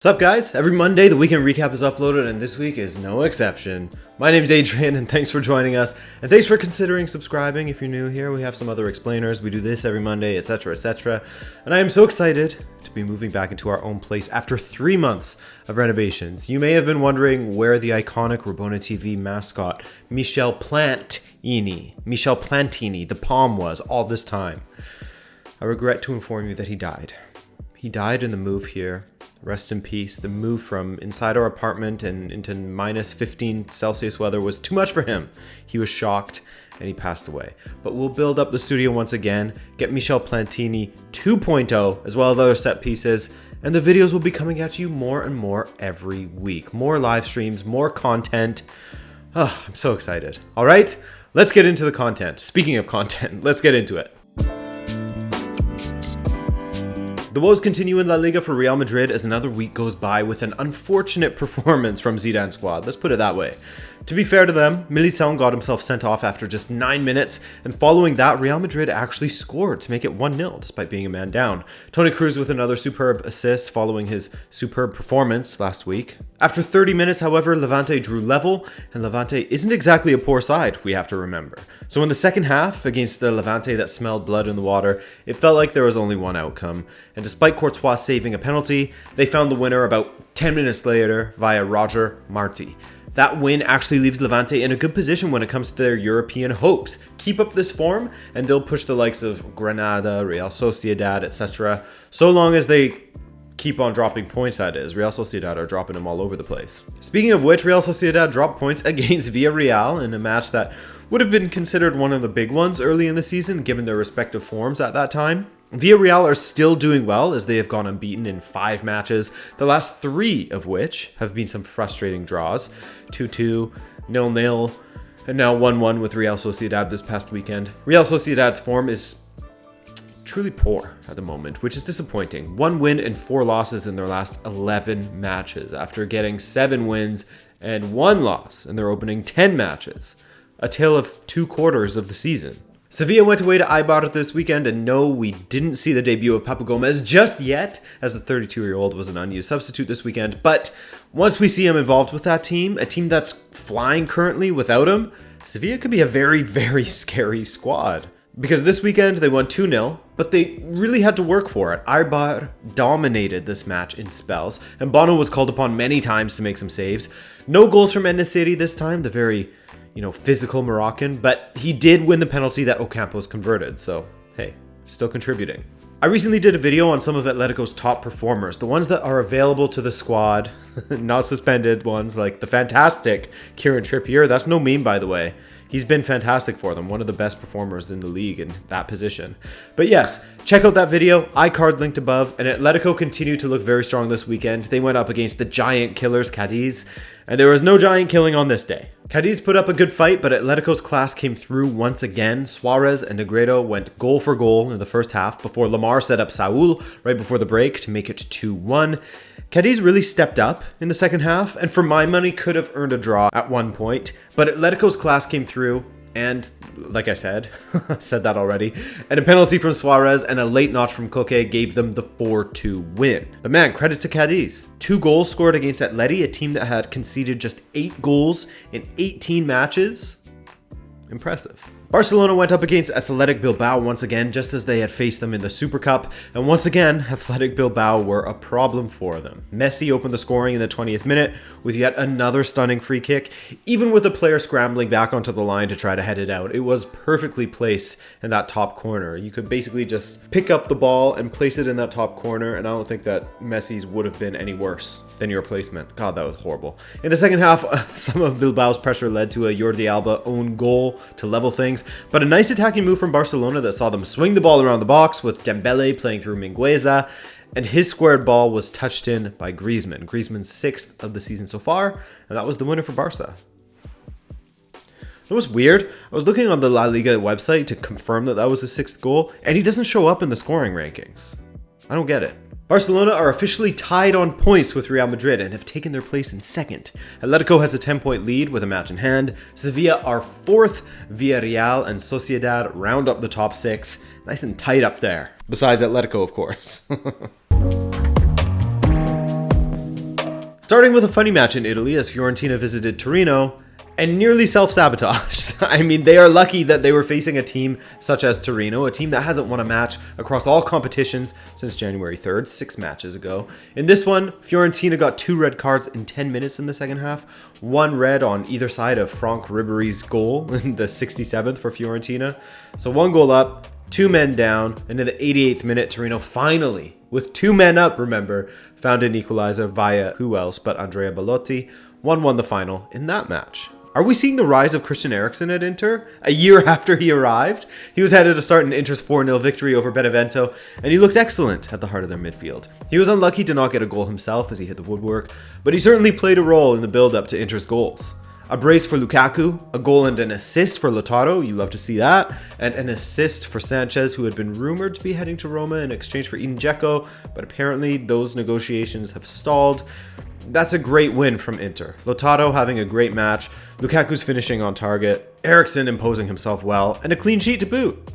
What's up, guys? Every Monday, the weekend recap is uploaded, and this week is no exception. My name's Adrian, and thanks for joining us. And thanks for considering subscribing if you're new here. We have some other explainers. We do this every Monday, etc., etc. And I am so excited to be moving back into our own place after 3 months of renovations. You may have been wondering where the iconic Rabona TV mascot, Michel Plantini, the palm, was all this time. I regret to inform you that he died. He died in the move here. Rest in peace. The move from inside our apartment and into minus 15 Celsius weather was too much for him. He was shocked and he passed away. But we'll build up the studio once again, get Michel Plantini 2.0 as well as other set pieces, and the videos will be coming at you more and more every week. More live streams, more content. Oh, I'm so excited. All right, let's get into the content. Speaking of content, let's get into it. The woes continue in La Liga for Real Madrid as another week goes by with an unfortunate performance from Zidane's squad. Let's put it that way. To be fair to them, Militão got himself sent off after just 9 minutes, and following that, Real Madrid actually scored to make it 1-0 despite being a man down. Toni Kroos with another superb assist following his superb performance last week. After 30 minutes, however, Levante drew level, and Levante isn't exactly a poor side, we have to remember. So in the second half, against the Levante that smelled blood in the water, it felt like there was only one outcome. And despite Courtois saving a penalty, they found the winner about 10 minutes later via Roger Marti. That win actually leaves Levante in a good position when it comes to their European hopes. Keep up this form, and they'll push the likes of Granada, Real Sociedad, etc. So long as they keep on dropping points, that is. Real Sociedad are dropping them all over the place. Speaking of which, Real Sociedad dropped points against Villarreal in a match that would have been considered one of the big ones early in the season, given their respective forms at that time. Villarreal are still doing well as they have gone unbeaten in 5 matches, the last 3 of which have been some frustrating draws. 2-2, 0-0, and now 1-1 with Real Sociedad this past weekend. Real Sociedad's form is truly poor at the moment, which is disappointing. 1 win and 4 losses in their last 11 matches after getting 7 wins and 1 loss in their opening 10 matches. A tale of 2 quarters of the season. Sevilla went away to Eibar this weekend, and no, we didn't see the debut of Papu Gomez just yet, as the 32-year-old was an unused substitute this weekend. But once we see him involved with that team, a team that's flying currently without him, Sevilla could be a very, very scary squad. Because this weekend they won 2-0, but they really had to work for it. Eibar dominated this match in spells, and Bono was called upon many times to make some saves. No goals from En-Nesyri this time, the very physical Moroccan, but he did win the penalty that Ocampos converted, so hey, still contributing. I recently did a video on some of Atletico's top performers, the ones that are available to the squad, not suspended ones like the fantastic Kieran Trippier. That's no meme, by the way. He's been fantastic for them, one of the best performers in the league in that position. But yes, check out that video, iCard linked above, and Atletico continued to look very strong this weekend. They went up against the giant killers, Cadiz, and there was no giant killing on this day. Cadiz put up a good fight, but Atletico's class came through once again. Suarez and Negredo went goal for goal in the first half before Lamar set up Saul right before the break to make it 2-1. Cadiz really stepped up in the second half, and for my money could have earned a draw at one point, but Atletico's class came through, and like I said, said that already, and a penalty from Suarez and a late notch from Koke gave them the 4-2 win. But man, credit to Cadiz. 2 goals scored against Atleti, a team that had conceded just 8 goals in 18 matches. Impressive. Barcelona went up against Athletic Bilbao once again, just as they had faced them in the Super Cup, and once again, Athletic Bilbao were a problem for them. Messi opened the scoring in the 20th minute with yet another stunning free kick, even with a player scrambling back onto the line to try to head it out. It was perfectly placed in that top corner. You could basically just pick up the ball and place it in that top corner, and I don't think that Messi's would have been any worse than your placement. God, that was horrible. In the second half, some of Bilbao's pressure led to a Jordi Alba own goal to level things, but a nice attacking move from Barcelona that saw them swing the ball around the box with Dembele playing through Mingueza, and his squared ball was touched in by Griezmann. Griezmann's 6th of the season so far, and that was the winner for Barca. It was weird. I was looking on the La Liga website to confirm that that was his 6th goal, and he doesn't show up in the scoring rankings. I don't get it. Barcelona are officially tied on points with Real Madrid and have taken their place in 2nd. Atletico has a 10-point lead with a match in hand. Sevilla are 4th. Villarreal and Sociedad round up the top 6. Nice and tight up there. Besides Atletico, of course. Starting with a funny match in Italy as Fiorentina visited Torino and nearly self-sabotaged. I mean, they are lucky that they were facing a team such as Torino, a team that hasn't won a match across all competitions since January 3rd, 6 matches ago. In this one, Fiorentina got 2 red cards in 10 minutes in the second half, 1 red on either side of Franck Ribéry's goal in the 67th for Fiorentina. So 1 goal up, 2 men down, and in the 88th minute, Torino finally, with 2 men up, remember, found an equalizer via who else but Andrea Belotti. 1-1 the final in that match. Are we seeing the rise of Christian Eriksen at Inter? A year after he arrived, he was headed to start an Inter's 4-0 victory over Benevento, and he looked excellent at the heart of their midfield. He was unlucky to not get a goal himself as he hit the woodwork, but he certainly played a role in the build-up to Inter's goals. A brace for Lukaku, a goal and an assist for Lautaro, you love to see that, and an assist for Sanchez, who had been rumored to be heading to Roma in exchange for Edin Dzeko, but apparently those negotiations have stalled. That's a great win from Inter. Lautaro having a great match, Lukaku's finishing on target, Eriksen imposing himself well, and a clean sheet to boot.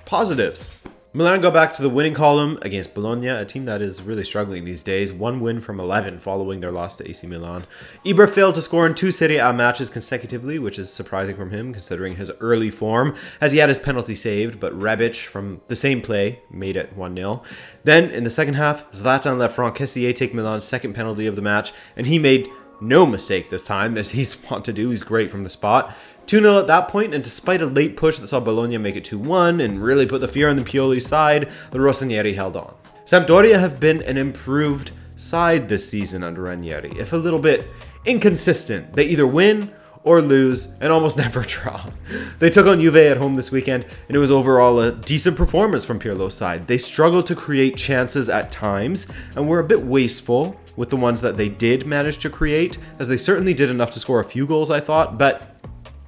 Positives. Milan got back to the winning column against Bologna, a team that is really struggling these days. 1 win from 11 following their loss to AC Milan. Ibra failed to score in 2 Serie A matches consecutively, which is surprising from him considering his early form, as he had his penalty saved, but Rebic from the same play made it 1-0. Then, in the second half, Zlatan let Franck Kessié take Milan's second penalty of the match, and he made no mistake this time, as he's wont to do. He's great from the spot. 2-0 at that point, and despite a late push that saw Bologna make it 2-1 and really put the fear on the Pioli's side, the Rossoneri held on. Sampdoria have been an improved side this season under Ranieri, if a little bit inconsistent. They either win or lose and almost never draw. They took on Juve at home this weekend, and it was overall a decent performance from Pirlo's side. They struggled to create chances at times and were a bit wasteful with the ones that they did manage to create, as they certainly did enough to score a few goals, I thought, but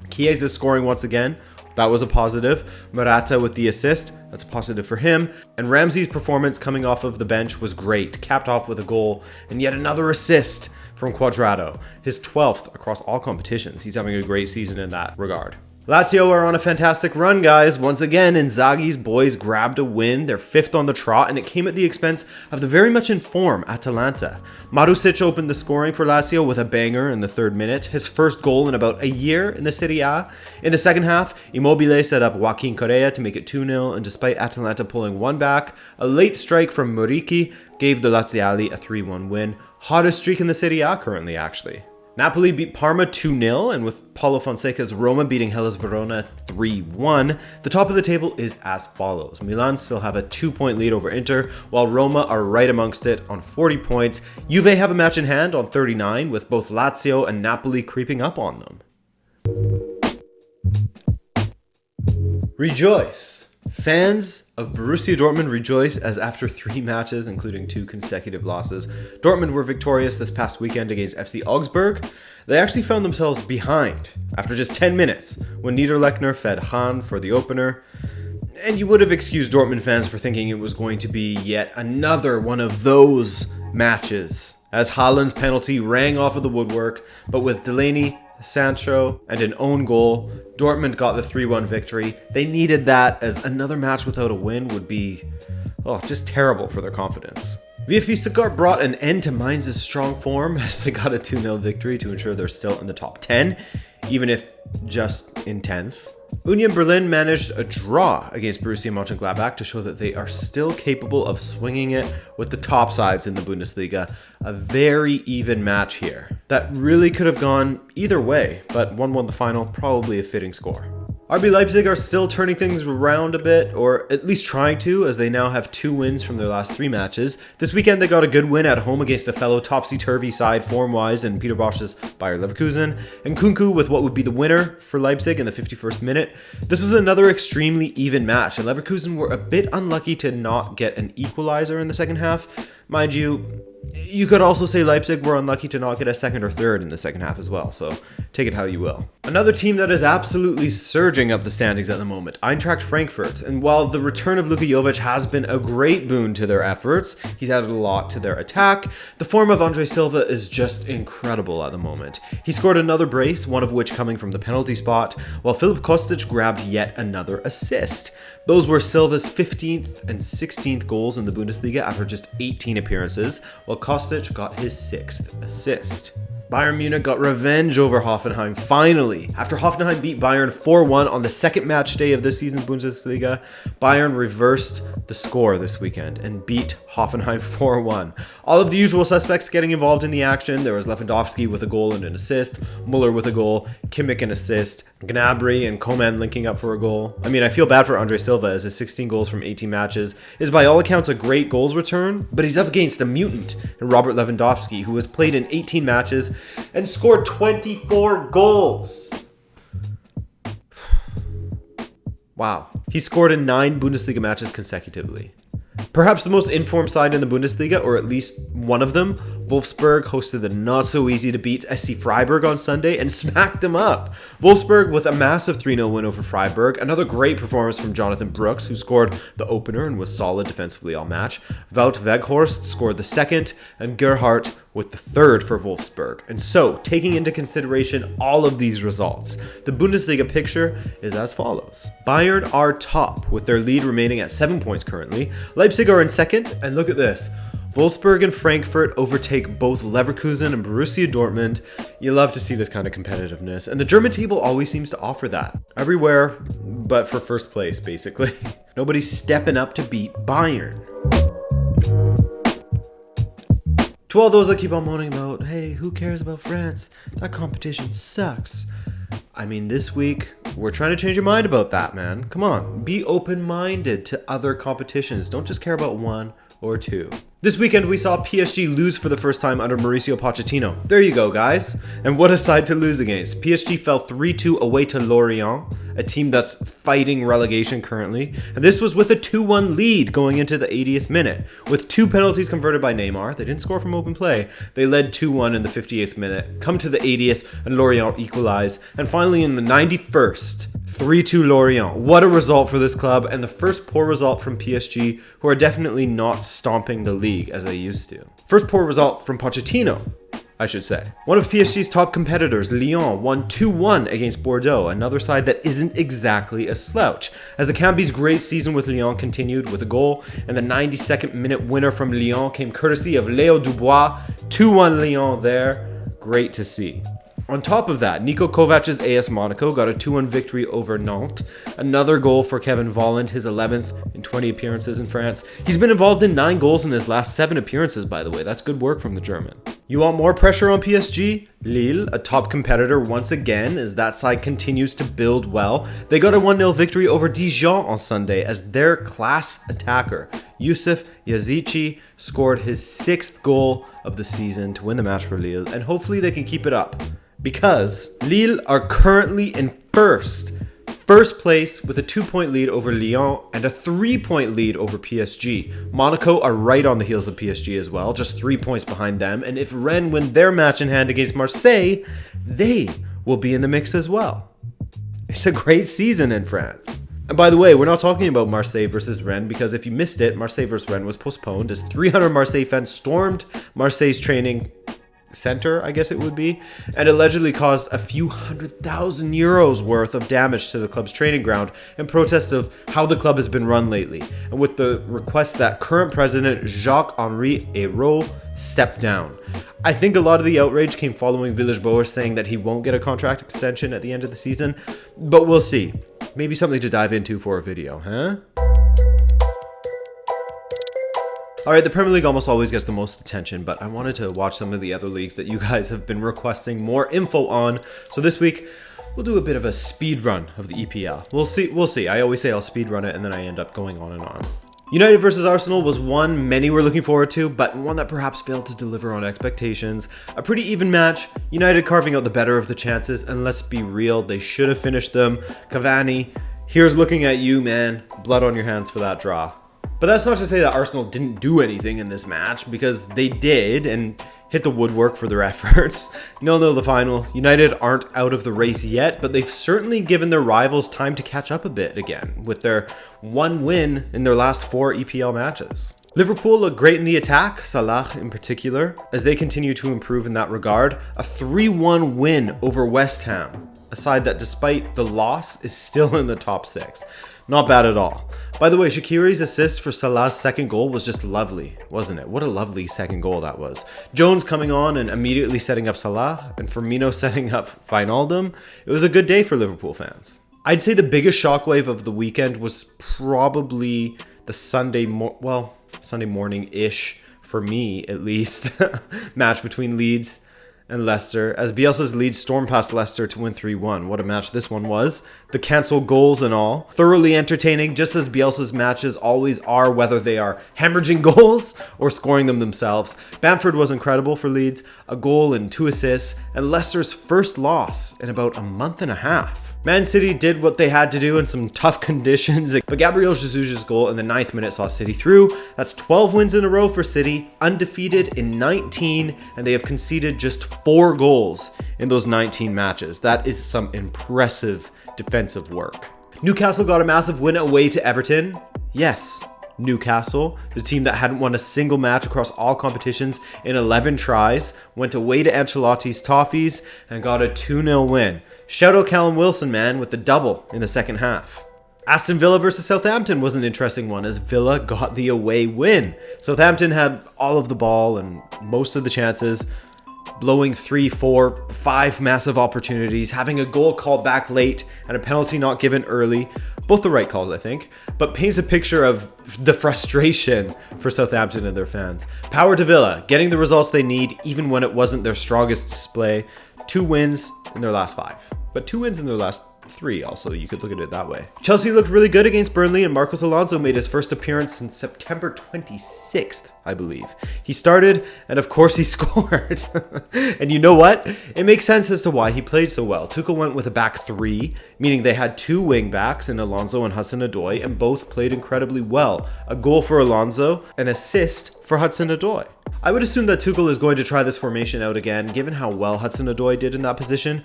Chiesa scoring once again, that was a positive. Morata with the assist, that's a positive for him. And Ramsey's performance coming off of the bench was great, capped off with a goal and yet another assist from Cuadrado, his 12th across all competitions. He's having a great season in that regard. Lazio are on a fantastic run, guys. Once again, Inzaghi's boys grabbed a win. They're 5th on the trot, and it came at the expense of the very much in form Atalanta. Marusic opened the scoring for Lazio with a banger in the 3rd minute, his first goal in about a year in the Serie A. In the second half, Immobile set up Joaquin Correa to make it 2-0, and despite Atalanta pulling 1 back, a late strike from Muriqi gave the Laziali a 3-1 win. Hottest streak in the Serie A currently, actually. Napoli beat Parma 2-0, and with Paulo Fonseca's Roma beating Hellas Verona 3-1, the top of the table is as follows. Milan still have a 2-point lead over Inter, while Roma are right amongst it on 40 points. Juve have a match in hand on 39, with both Lazio and Napoli creeping up on them. Rejoice! Fans of Borussia Dortmund rejoice as after 3 matches, including 2 consecutive losses, Dortmund were victorious this past weekend against FC Augsburg. They actually found themselves behind after just 10 minutes when Niederlechner fed Hahn for the opener. And you would have excused Dortmund fans for thinking it was going to be yet another one of those matches, as Haaland's penalty rang off of the woodwork, but with Delaney, Sancho, and an own goal, Dortmund got the 3-1 victory. They needed that, as another match without a win would be, just terrible for their confidence. VfB Stuttgart brought an end to Mainz's strong form as they got a 2-0 victory to ensure they're still in the top 10, even if just in 10th. Union Berlin managed a draw against Borussia Mönchengladbach to show that they are still capable of swinging it with the top sides in the Bundesliga. A very even match here that really could have gone either way, but 1-1 the final, probably a fitting score. RB Leipzig are still turning things around a bit, or at least trying to, as they now have 2 wins from their last 3 matches. This weekend they got a good win at home against a fellow topsy-turvy side form-wise in Peter Bosch's Bayer Leverkusen, and Kunku with what would be the winner for Leipzig in the 51st minute. This is another extremely even match, and Leverkusen were a bit unlucky to not get an equalizer in the second half. Mind you, you could also say Leipzig were unlucky to not get a second or third in the second half as well, so take it how you will. Another team that is absolutely surging up the standings at the moment, Eintracht Frankfurt. And while the return of Luka Jovic has been a great boon to their efforts, he's added a lot to their attack, the form of Andre Silva is just incredible at the moment. He scored another brace, one of which coming from the penalty spot, while Filip Kostic grabbed yet another assist. Those were Silva's 15th and 16th goals in the Bundesliga after just 18 18 appearances, while Kostic got his 6th assist. Bayern Munich got revenge over Hoffenheim finally. After Hoffenheim beat Bayern 4-1 on the second match day of this season's Bundesliga, Bayern reversed the score this weekend and beat Hoffenheim 4-1. All of the usual suspects getting involved in the action. There was Lewandowski with a goal and an assist, Muller with a goal, Kimmich an assist, Gnabry and Coman linking up for a goal. I mean, I feel bad for Andre Silva as his 16 goals from 18 matches is by all accounts a great goals return, but he's up against a mutant in Robert Lewandowski, who has played in 18 matches and scored 24 goals. Wow. He scored in 9 Bundesliga matches consecutively. Perhaps the most informed side in the Bundesliga, or at least one of them, Wolfsburg hosted the not-so-easy-to-beat SC Freiburg on Sunday and smacked them up. Wolfsburg with a massive 3-0 win over Freiburg. Another great performance from Jonathan Brooks, who scored the opener and was solid defensively all match. Wout Weghorst scored the second, and Gerhardt with the third for Wolfsburg. And so, taking into consideration all of these results, the Bundesliga picture is as follows. Bayern are top, with their lead remaining at 7 points currently. Leipzig are in second, and look at this. Wolfsburg and Frankfurt overtake both Leverkusen and Borussia Dortmund. You love to see this kind of competitiveness, and the German table always seems to offer that. Everywhere, but for first place, basically. Nobody's stepping up to beat Bayern. To all those that keep on moaning about, hey, who cares about France? That competition sucks. I mean, this week, we're trying to change your mind about that, man. Come on, be open-minded to other competitions. Don't just care about one or two. This weekend, we saw PSG lose for the first time under Mauricio Pochettino. There you go, guys. And what a side to lose against. PSG fell 3-2 away to Lorient, a team that's fighting relegation currently. And this was with a 2-1 lead going into the 80th minute. With 2 penalties converted by Neymar, they didn't score from open play. They led 2-1 in the 58th minute, come to the 80th, and Lorient equalize. And finally in the 91st, 3-2 Lorient. What a result for this club, and the first poor result from PSG, who are definitely not stomping the league as they used to. First poor result from Pochettino, I should say. One of PSG's top competitors, Lyon, won 2-1 against Bordeaux, another side that isn't exactly a slouch. As the Cambi's great season with Lyon continued with a goal, and the 92nd minute winner from Lyon came courtesy of Léo Dubois. 2-1 Lyon there. Great to see. On top of that, Niko Kovac's AS Monaco got a 2-1 victory over Nantes. Another goal for Kevin Volland, his 11th in 20 appearances in France. He's been involved in 9 goals in his last 7 appearances, by the way. That's good work from the German. You want more pressure on PSG? Lille, a top competitor once again, as that side continues to build well. They got a 1-0 victory over Dijon on Sunday as their class attacker, Youssef Yazici, scored his 6th goal of the season to win the match for Lille, and hopefully they can keep it up. Because Lille are currently in first place with a 2-point lead over Lyon and a 3-point lead over PSG. Monaco are right on the heels of PSG as well, just 3 points behind them. And if Rennes win their match in hand against Marseille, they will be in the mix as well. It's a great season in France. And by the way, we're not talking about Marseille versus Rennes because if you missed it, Marseille versus Rennes was postponed as 300 Marseille fans stormed Marseille's training center, I guess it would be, and allegedly caused a few €100,000 worth of damage to the club's training ground in protest of how the club has been run lately, and with the request that current president Jacques-Henri Ayrault step down. I think a lot of the outrage came following Villas-Boas saying that he won't get a contract extension at the end of the season, but we'll see. Maybe something to dive into for a video, huh? Alright, the Premier League almost always gets the most attention, but I wanted to watch some of the other leagues that you guys have been requesting more info on. So this week, we'll do a bit of a speed run of the EPL. We'll see. I always say I'll speed run it and then I end up going on and on. United versus Arsenal was one many were looking forward to, but one that perhaps failed to deliver on expectations. A pretty even match, United carving out the better of the chances, and let's be real, they should have finished them. Cavani, here's looking at you, man. Blood on your hands for that draw. But that's not to say that Arsenal didn't do anything in this match, because they did and hit the woodwork for their efforts. 0-0 the final. United aren't out of the race yet, but they've certainly given their rivals time to catch up a bit again, with their 1 win in their last 4 EPL matches. Liverpool look great in the attack, Salah in particular, as they continue to improve in that regard. A 3-1 win over West Ham. a side that despite the loss is still in the top 6. Not bad at all. By the way, Shaqiri's assist for Salah's second goal was just lovely, wasn't it? What a lovely second goal that was. Jones coming on and immediately setting up Salah, and Firmino setting up Wijnaldum. It was a good day for Liverpool fans. I'd say the biggest shockwave of the weekend was probably the Sunday morning-ish, for me at least, match between Leeds and Leicester, as Bielsa's Leeds stormed past Leicester to win 3-1. What a match this one was. The cancelled goals and all. Thoroughly entertaining, just as Bielsa's matches always are, whether they are hemorrhaging goals or scoring them themselves. Bamford was incredible for Leeds, a goal and 2 assists, and Leicester's first loss in about a month and a half. Man City did what they had to do in some tough conditions, but Gabriel Jesus' goal in the 9th minute saw City through. That's 12 wins in a row for City, undefeated in 19, and they have conceded just 4 goals in those 19 matches. That is some impressive defensive work. Newcastle got a massive win away to Everton. Yes, Newcastle, the team that hadn't won a single match across all competitions in 11 tries, went away to Ancelotti's Toffees and got a 2-0 win. Shout out Callum Wilson, man, with the double in the second half. Aston Villa versus Southampton was an interesting one as Villa got the away win. Southampton had all of the ball and most of the chances, blowing 3, 4, 5 massive opportunities, having a goal called back late and a penalty not given early. Both the right calls, I think, but paints a picture of the frustration for Southampton and their fans. Power to Villa, getting the results they need even when it wasn't their strongest display. 2 wins in their last 5, but 2 wins in their last 3 also, you could look at it that way. Chelsea looked really good against Burnley, and Marcos Alonso made his first appearance since September 26th, I believe. He started, and of course he scored. And you know what? It makes sense as to why he played so well. Tuchel went with a back 3, meaning they had 2 wing backs in Alonso and Hudson-Odoi, and both played incredibly well. A goal for Alonso, an assist for Hudson-Odoi. I would assume that Tuchel is going to try this formation out again, given how well Hudson-Odoi did in that position.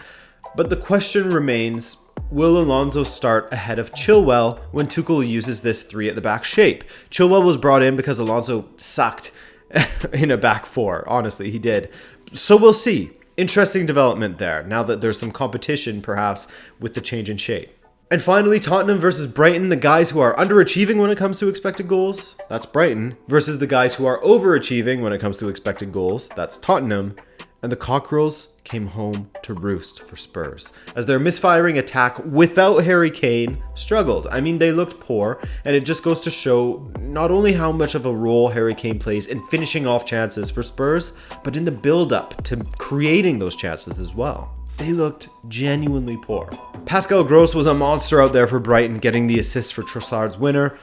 But the question remains, will Alonso start ahead of Chilwell when Tuchel uses this 3 at the back shape? Chilwell was brought in because Alonso sucked in a back 4. Honestly, he did. So we'll see. Interesting development there, now that there's some competition perhaps with the change in shape. And finally, Tottenham versus Brighton, the guys who are underachieving when it comes to expected goals, that's Brighton, versus the guys who are overachieving when it comes to expected goals, that's Tottenham. And the Cockerels came home to roost for Spurs, as their misfiring attack without Harry Kane struggled. I mean, they looked poor, and it just goes to show not only how much of a role Harry Kane plays in finishing off chances for Spurs, but in the build-up to creating those chances as well. They looked genuinely poor. Pascal Gross was a monster out there for Brighton, getting the assist for Trossard's winner.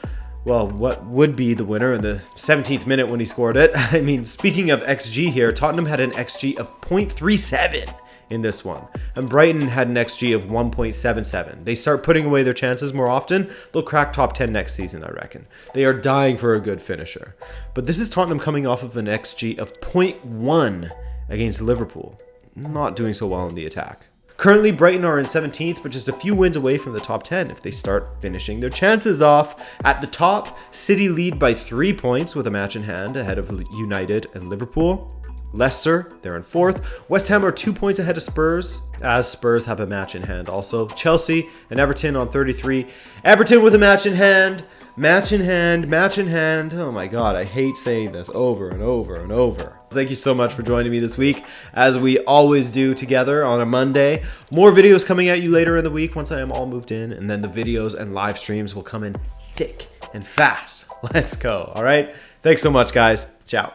Well, what would be the winner in the 17th minute when he scored it. I mean, speaking of XG here, Tottenham had an XG of 0.37 in this one, and Brighton had an XG of 1.77. They start putting away their chances more often, they'll crack top 10 next season, I reckon. They are dying for a good finisher. But this is Tottenham coming off of an XG of 0.1 against Liverpool. Not doing so well in the attack. Currently, Brighton are in 17th, but just a few wins away from the top 10 if they start finishing their chances off. At the top, City lead by 3 points with a match in hand ahead of United and Liverpool. Leicester, they're in 4th. West Ham are 2 points ahead of Spurs, as Spurs have a match in hand also. Chelsea and Everton on 33. Everton with a match in hand. Match in hand, match in hand. Oh my God, I hate saying this over and over and over. Thank you so much for joining me this week, as we always do together on a Monday. More videos coming at you later in the week once I am all moved in, and then the videos and live streams will come in thick and fast. Let's go, all right? Thanks so much, guys. Ciao.